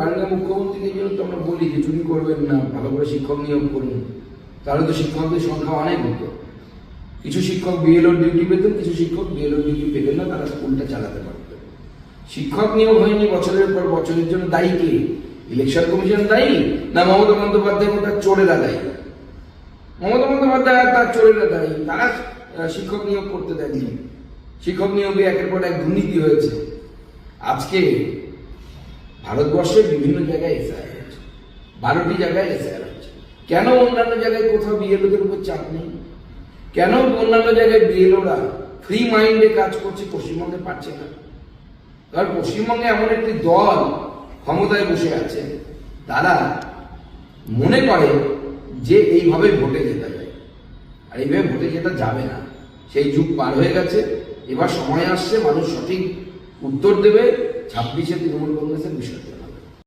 মাননীয় মুখ্যমন্ত্রীকে জন্য তো আমরা বলি যে চুরি করবেন না, ভালো করে শিক্ষক নিয়োগ করুন, তাহলে তো শিক্ষকদের সংখ্যা অনেক হতো। কিছু শিক্ষক বিএলওর ডিউটি পেতেন, কিছু শিক্ষক বিএলওর ডিউটি পেতেন না, তারা স্কুলটা চালাতে পারতেন। শিক্ষক নিয়োগ হয়নি বছরের পর বছরের জন্য দায়ী কে? ইলেকশন কমিশন দায়ী না মমতা বন্দ্যোপাধ্যায় তার চোরেরা দায়ী? মমতা বন্দ্যোপাধ্যায় তার চোরেরা দায়ী। তারা শিক্ষক নিয়োগ করতে দেয়নি। শিক্ষক নিয়োগে একের পর এক দুর্নীতি হয়েছে। আজকে ভারতবর্ষের বিভিন্ন জায়গায় এসআইআর হচ্ছে, 12টি জায়গায় এসআইআর হচ্ছে। কেন অন্যান্য জায়গায় কোথাও বিএলওদের উপর চাপ নেই? কেন অন্যান্য জায়গায় বিএলওরা ফ্রি মাইন্ডে কাজ করছে, পশ্চিমবঙ্গে পারছে না? কারণ পশ্চিমবঙ্গে এমন একটি দল ক্ষমতায় বসে আছে, তারা মনে করে যে এইভাবে ভোটে জেতা যায়, আর এইভাবে ভোটে জেতা যাবে না। সেই যুগ পার হয়ে গেছে। এবার সময় আসছে, মানুষ সঠিক উত্তর দেবে। 26-এ তৃণমূল কংগ্রেসের বিসর্জন।